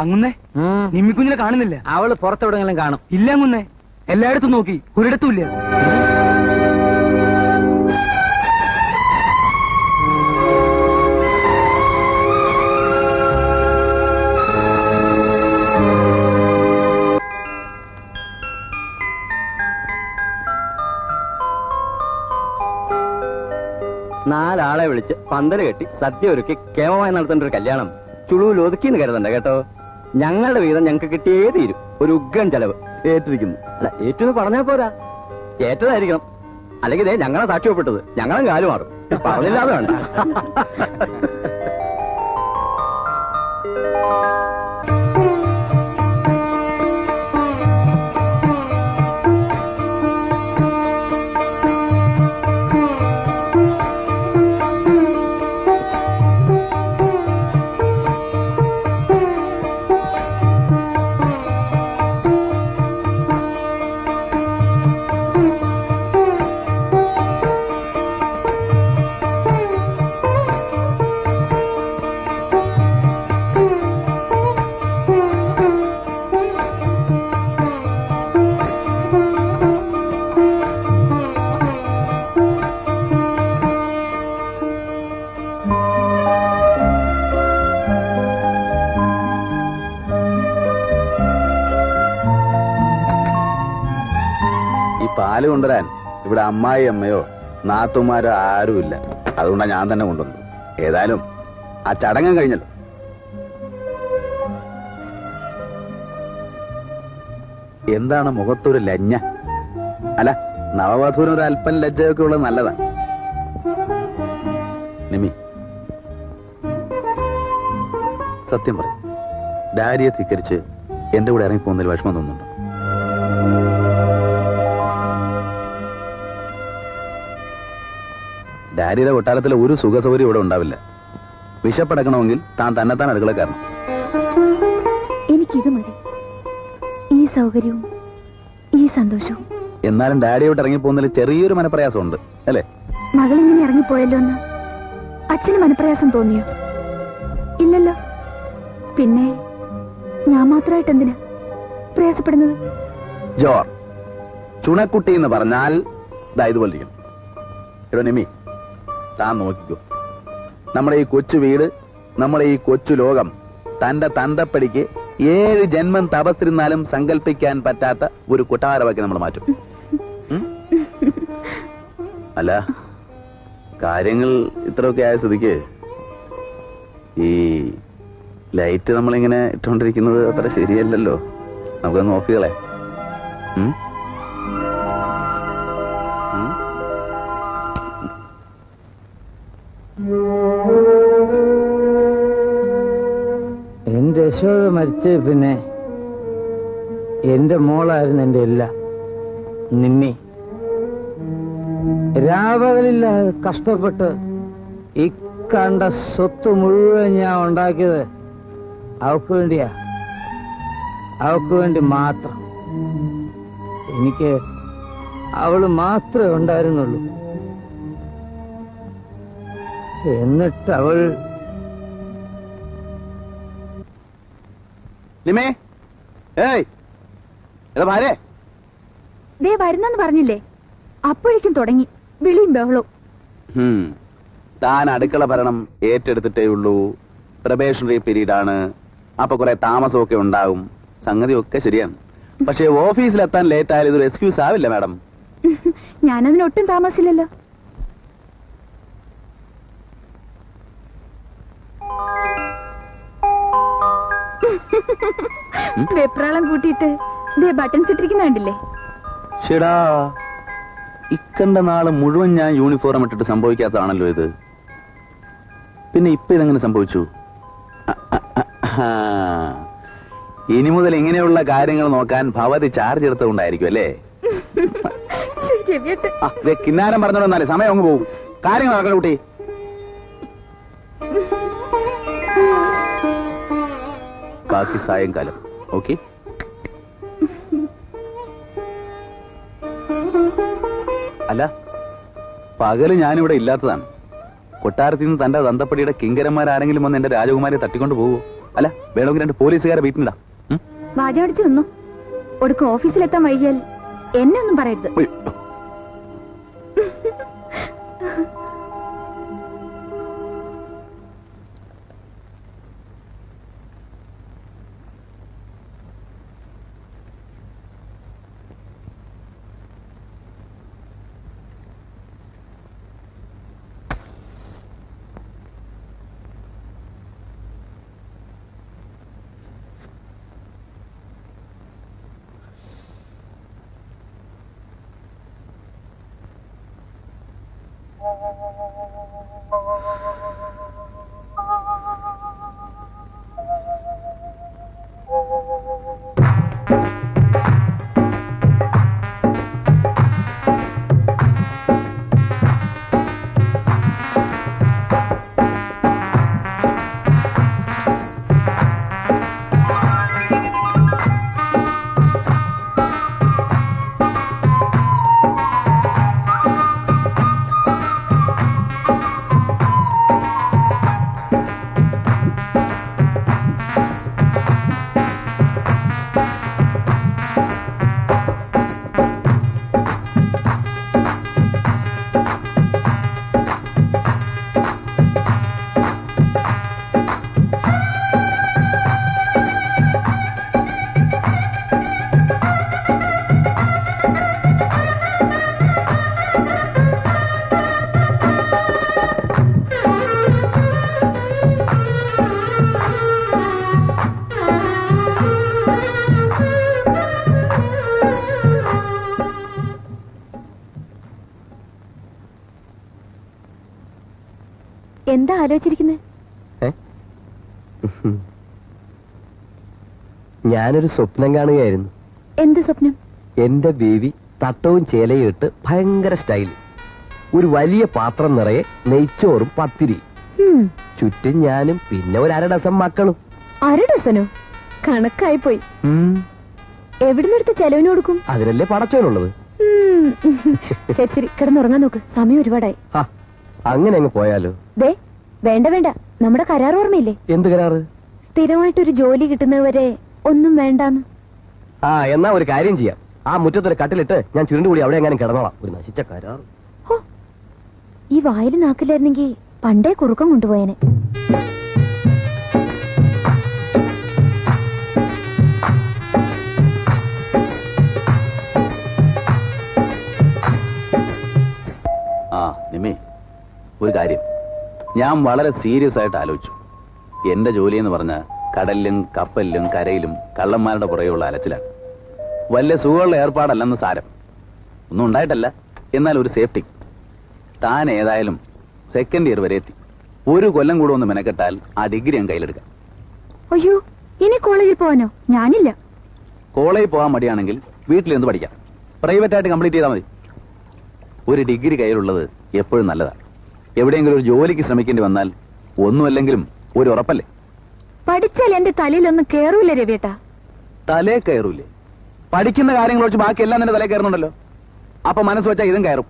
അങ്ങുന്നേ നിമ്മിക്കുഞ്ഞിനെ കാണുന്നില്ല. അവള് പുറത്തെവിടെങ്കിലും കാണും. ഇല്ല അങ്ങുന്നേ, എല്ലായിടത്തും നോക്കി, ഒരിടത്തും ഇല്ല. നാലാളെ വിളിച്ച് പന്തല് കെട്ടി സദ്യ ഒരുക്കി കേമമായി നടത്തേണ്ട ഒരു കല്യാണം ചുളുവിൽ ഒതുക്കിന്ന് കരുതണ്ട കേട്ടോ. ഞങ്ങളുടെ വീതം ഞങ്ങൾക്ക് കിട്ടിയേ തീരും. ഒരു ഉഗ്രൻ ചെലവ് ഏറ്റിരിക്കുന്നു. അല്ല, ഏറ്റു പറഞ്ഞാൽ പോരാ, ഏറ്റതായിരിക്കണം. അല്ലെങ്കിൽ ഇതേ ഞങ്ങളെ സാക്ഷ്യപ്പെട്ടത് ഞങ്ങളും കാലു മാറും. പറഞ്ഞില്ലാതെ വേണ്ട. പാല് കൊണ്ടുവരാൻ ഇവിടെ അമ്മായി അമ്മയോ നാത്തുമാരോ ആരുമില്ല. അതുകൊണ്ടാണ് ഞാൻ തന്നെ കൊണ്ടുവന്നത്. ഏതായാലും ആ ചടങ്ങം കഴിഞ്ഞല്ലോ. എന്താണ് മുഖത്തൊരു ലജ്ജ? അല്ല, നവവധുവിന് ഒരു അല്പം ലജ്ജയൊക്കെ ഉള്ളത് നല്ലതാണ്. നിമി, സത്യം പറയും, ഡാരിയെ ധിക്കരിച്ച് എന്റെ കൂടെ ഇറങ്ങിപ്പോകുന്നതിൽ വിഷമം തോന്നുന്നുണ്ടോ? ഡാരിയുടെ കൊട്ടാരത്തിൽ ഒരു സുഖസൗകര്യം ഇവിടെ ഉണ്ടാവില്ല. വിശപ്പടക്കണമെങ്കിൽ താൻ തന്നെത്താൻ അടുക്കള കയറണം. എനിക്കിത് മതി, ഈ സൗകര്യവും ഈ സന്തോഷവും. എന്നാലും ഡാഡിയോട്ട് ഇറങ്ങിപ്പോകുന്നതിൽ ചെറിയൊരു മനപ്രയാസമുണ്ട് അല്ലേ? മകളിങ്ങനെ ഇറങ്ങിപ്പോയല്ലോ എന്ന് അച്ഛന് മനപ്രയാസം തോന്നിയോ? ഇല്ലല്ലോ. പിന്നെ ഞാൻ മാത്രമായിട്ട് എന്തിനാ പ്രയാസപ്പെടുന്നത്? ജോർ ചുണക്കുട്ടി എന്ന് പറഞ്ഞാൽ ഇതുപോലെ ഇരിക്കണം. എടോ നിമി, താൻ നോക്കിക്കോ, നമ്മുടെ ഈ കൊച്ചു വീട്, നമ്മുടെ ഈ കൊച്ചു ലോകം തന്റെ തന്തപ്പടിക്ക് 7 ജന്മം തപസ്സിരുന്നാലും സങ്കല്പിക്കാൻ പറ്റാത്ത ഒരു കൊട്ടാരമാക്കി നമ്മൾ മാറ്റും. അല്ല, കാര്യങ്ങൾ ഇത്രയൊക്കെ ആയ സ്ഥിതിക്ക് ഈ ലൈറ്റ് നമ്മളിങ്ങനെ ഇട്ടുകൊണ്ടിരിക്കുന്നത് അത്ര ശരിയല്ലല്ലോ. നമുക്കൊന്ന് നോക്കികളെ. എന്റെ യശോദ മരിച്ച പിന്നെ എന്റെ മോളായിരുന്നു എന്റെ എല്ലാം. നിന്നി രാപകലില്ലാതെ കഷ്ടപ്പെട്ട് ഈ കണ്ട സ്വത്ത് മുഴുവൻ ഞാൻ ഉണ്ടാക്കിയത് അവക്ക് വേണ്ടിയാ, അവക്ക് വേണ്ടി മാത്രം. എനിക്ക് അവള് മാത്രമേ ഉണ്ടായിരുന്നുള്ളൂ. എന്നിട്ട് അവൾ വരുന്നെന്ന് പറഞ്ഞില്ലേ? അപ്പോഴേക്കും തുടങ്ങി വിളിയും ബഹളവും. താൻ അടുക്കള ഭരണം ഏറ്റെടുത്തിട്ടേ ഉള്ളൂ. പ്രൊബേഷണറി പീരീഡ് ആണ്. അപ്പൊ കുറെ താമസമൊക്കെ ഉണ്ടാവും. സംഗതി ഒക്കെ ശരിയാണ്. പക്ഷെ ഓഫീസിലെത്താൻ ലേറ്റ് ആയാലും ഇതൊരു എക്സ്ക്യൂസ് ആവില്ല മാഡം. ഞാനതിനൊട്ടും താമസിച്ചില്ലല്ലോ. വെപ്രാളം കൂട്ടിയിട്ട് ബട്ടൺസ് ഇട്ടിരിക്കുന്ന കണ്ടില്ലേ? ഷെടാ, ഇക്കണ്ട നാള് മുഴുവൻ ഞാൻ യൂണിഫോം ഇട്ടിട്ട് സംഭവിക്കാത്തതാണല്ലോ ഇത്. പിന്നെ ഇപ്പൊ ഇതെങ്ങനെ സംഭവിച്ചു? ഇനി മുതൽ ഇങ്ങനെയുള്ള കാര്യങ്ങൾ നോക്കാൻ ഭവതി ചാർജ് എടുത്തുകൊണ്ടായിരിക്കും അല്ലേ? കിന്നാരം പറഞ്ഞോളന്നാലേ സമയം അങ്ങ് പോകും. കാര്യങ്ങൾ നടക്കണം കുട്ടി. ബാക്കി സായങ്കാലം. ഓക്കെ? അല്ല, പകല് ഞാനിവിടെ ഇല്ലാത്തതാണ്. കൊട്ടാരത്തിൽ നിന്ന് തന്റെ തന്തപ്പടിയുടെ കിങ്കരന്മാരാരെങ്കിലും വന്ന് എന്റെ രാജകുമാരിയെ തട്ടിക്കൊണ്ട് പോവോ? അല്ല വേണമെങ്കിൽ 2 പോലീസുകാരെ വീട്ടിലിടാം. വാചമടിച്ച് നിന്നു. ഒടുക്കും ഓഫീസിലെത്താൻ വൈകിയാൽ എന്നെ ഒന്നും പറയരുത്. എന്താ ആലോചിച്ചിരിക്കുന്നത്? ഞാനൊരു സ്വപ്നം കാണുകയായിരുന്നു. എന്ത് സ്വപ്നം? എന്റെ ബേബി തട്ടവും ചേലയും ഇട്ട് ഭയങ്കര സ്റ്റൈൽ, ഒരു വലിയ പാത്രം നിറയെ നെയ്ച്ചോറും പത്തിരി, ചുറ്റും ഞാനും പിന്നെ ഒരു 1/2 ഡസൻ മക്കളും. 1/2 ഡസനോ? കണക്കായി പോയി. എവിടുന്നെടുത്ത് ചെലവിന് കൊടുക്കും? അതിനല്ലേ പടച്ചോനുള്ളത്. ശരി ശരി, കിടന്നുറങ്ങാൻ നോക്ക്, സമയം ഒരുപാടായി. അങ്ങനെ അങ്ങ് പോയാലോ? ദേ വേണ്ട വേണ്ട, നമ്മുടെ കരാർ ഓർമ്മയില്ലേ? എന്ത് കരാറ്? സ്ഥിരമായിട്ടൊരു ജോലി കിട്ടുന്നവരെ ഒന്നും വേണ്ടാന്ന്. എന്നാ ഒരു കാര്യം ചെയ്യാം, ആ മുറ്റത്തൊരു കട്ടിലിട്ട് ഞാൻ ചുരുണ്ടുകൂടി അവിടെ എങ്ങാനും കിടന്നോളാം. ഒരു നശിച്ച കരാർ. ഈ വായിൽ നാക്കില്ലായിരുന്നെങ്കിൽ പണ്ടേ കുറുക്കം കൊണ്ടുപോയനെ. നിമ്മി, ഒരു കാര്യം ഞാൻ വളരെ സീരിയസ് ആയിട്ട് ആലോചിച്ചു. എന്റെ ജോലി എന്ന് പറഞ്ഞ കടലിലും കപ്പലിലും കരയിലും കള്ളന്മാരുടെ പുറകെയുള്ള അലച്ചിലാണ്. വലിയ സുഖമുള്ള ഏർപ്പാടല്ലെന്ന് സാരം. ഒന്നും ഉണ്ടായിട്ടല്ല, എന്നാൽ ഒരു സേഫ്റ്റി. താൻ ഏതായാലും 2nd ഇയർ വരെ എത്തി. 1 കൊല്ലം കൂടെ ഒന്ന് മെനക്കെട്ടാൽ ആ ഡിഗ്രി ഞാൻ കയ്യിലെടുക്കാം. അയ്യോ, ഇനി കോളേജിൽ പോവാനോ? ഞാനില്ല. കോളേജിൽ പോകാൻ മടിയാണെങ്കിൽ വീട്ടിലിരുന്ന് പഠിക്കാം. പ്രൈവറ്റ് ആയിട്ട് കംപ്ലീറ്റ് ചെയ്താൽ മതി. ഒരു ഡിഗ്രി കയ്യിലുള്ളത് എപ്പോഴും നല്ലതാണ്. എവിടെയെങ്കിലും ഒരു ജോലിക്ക് ശ്രമിക്കേണ്ടി വന്നാൽ ഒന്നുമല്ലെങ്കിലും ഒരു ഉറപ്പല്ലേ. പഠിച്ചാൽ എന്റെ തലയിലൊന്നും കേറൂല രവിയേട്ടാ. തലേ കയറൂലേ? പഠിക്കുന്ന കാര്യങ്ങൾ വെച്ച് ബാക്കി എല്ലാം നിന്റെ തലേ കയറുന്നുണ്ടല്ലോ. അപ്പൊ മനസ്സ് വെച്ചാൽ ഇതും കയറും.